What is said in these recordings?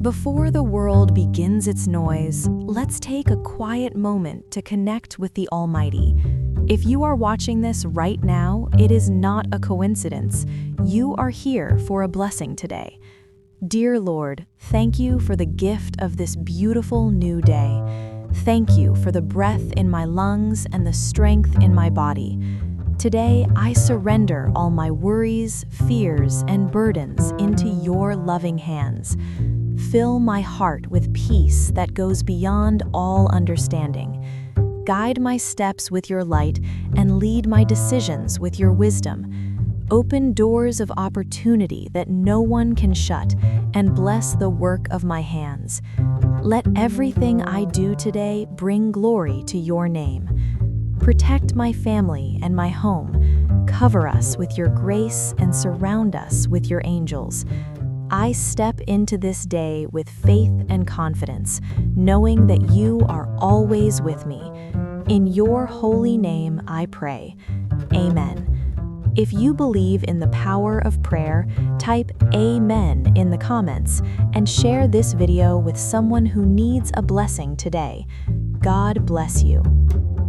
Before the world begins its noise, let's take a quiet moment to connect with the Almighty. If you are watching this right now, it is not a coincidence. You are here for a blessing today. Dear Lord, thank you for the gift of this beautiful new day. Thank you for the breath in my lungs and the strength in my body. Today, I surrender all my worries, fears, and burdens into your loving hands. Fill my heart with peace that goes beyond all understanding. Guide my steps with your light and lead my decisions with your wisdom. Open doors of opportunity that no one can shut and bless the work of my hands. Let everything I do today bring glory to your name. Protect my family and my home. Cover us with your grace and surround us with your angels. I step into this day with faith and confidence, knowing that you are always with me. In your holy name I pray. Amen. If you believe in the power of prayer, type Amen in the comments and share this video with someone who needs a blessing today. God bless you.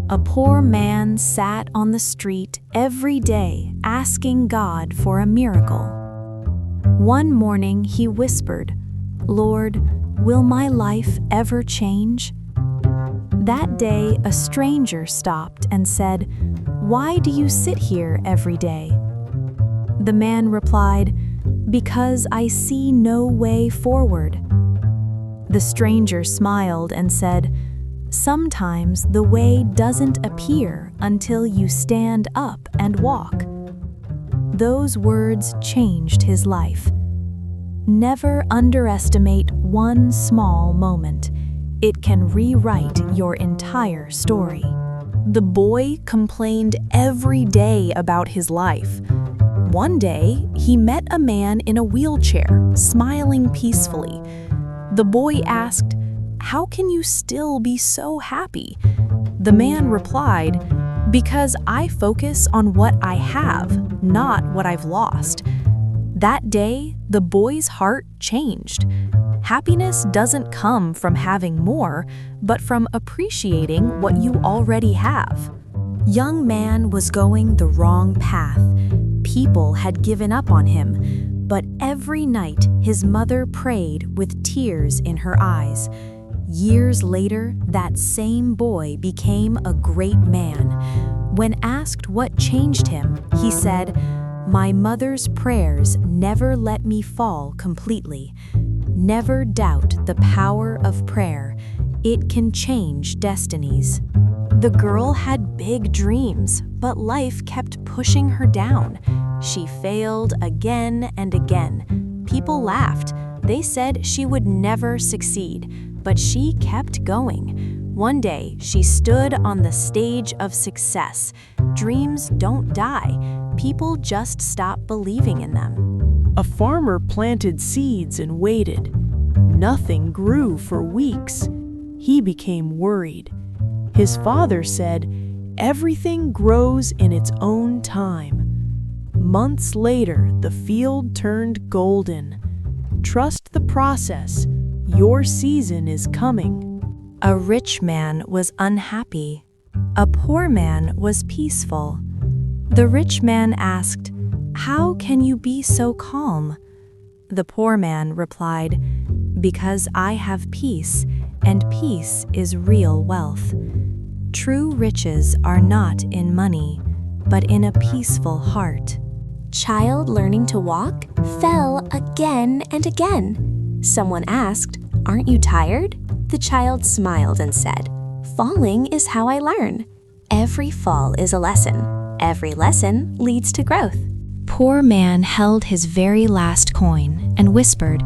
A poor man sat on the street every day asking God for a miracle. One morning he whispered, "Lord, will my life ever change?" That day a stranger stopped and said, "Why do you sit here every day?" The man replied, "Because I see no way forward." The stranger smiled and said, "Sometimes the way doesn't appear until you stand up and walk." Those words changed his life. Never underestimate one small moment. It can rewrite your entire story. The boy complained every day about his life. One day, he met a man in a wheelchair, smiling peacefully. The boy asked, "How can you still be so happy?" The man replied, "Because I focus on what I have, not what I've lost." That day, the boy's heart changed. Happiness doesn't come from having more, but from appreciating what you already have. Young man was going the wrong path. People had given up on him, but every night his mother prayed with tears in her eyes. Years later, that same boy became a great man. When asked what changed him, he said, "My mother's prayers never let me fall completely. Never doubt the power of prayer. It can change destinies." The girl had big dreams, but life kept pushing her down. She failed again and again. People laughed. They said she would never succeed. But she kept going. One day, she stood on the stage of success. Dreams don't die. People just stop believing in them. A farmer planted seeds and waited. Nothing grew for weeks. He became worried. His father said, "Everything grows in its own time." Months later, the field turned golden. Trust the process. Your season is coming. A rich man was unhappy. A poor man was peaceful. The rich man asked, "How can you be so calm?" The poor man replied, "Because I have peace, and peace is real wealth. True riches are not in money, but in a peaceful heart." Child learning to walk fell again and again. Someone asked, "Aren't you tired?" The child smiled and said, "Falling is how I learn. Every fall is a lesson. Every lesson leads to growth." Poor man held his very last coin and whispered,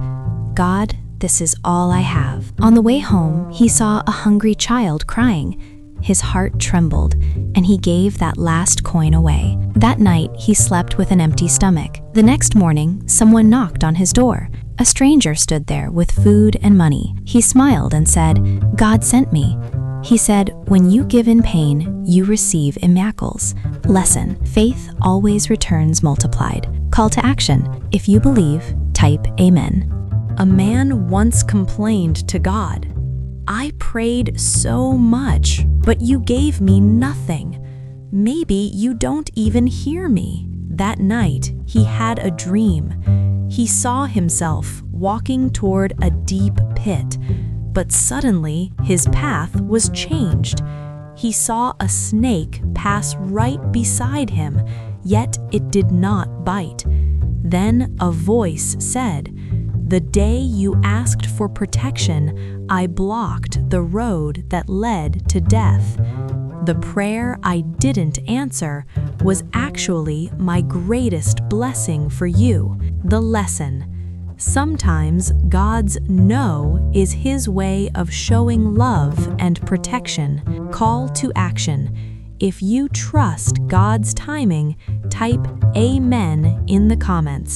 "God, this is all I have." On the way home, he saw a hungry child crying. His heart trembled, and he gave that last coin away. That night, he slept with an empty stomach. The next morning, someone knocked on his door. A stranger stood there with food and money. He smiled and said, "God sent me." He said, "When you give in pain, you receive in miracles." Lesson: faith always returns multiplied. Call to action: if you believe, type Amen. A man once complained to God, "I prayed so much, but you gave me nothing. Maybe you don't even hear me." That night, he had a dream. He saw himself walking toward a deep pit, but suddenly his path was changed. He saw a snake pass right beside him, yet it did not bite. Then a voice said, "The day you asked for protection, I blocked the road that led to death. The prayer I didn't answer was actually my greatest blessing for you." The lesson: sometimes God's no is His way of showing love and protection. Call to action. If you trust God's timing, type Amen in the comments.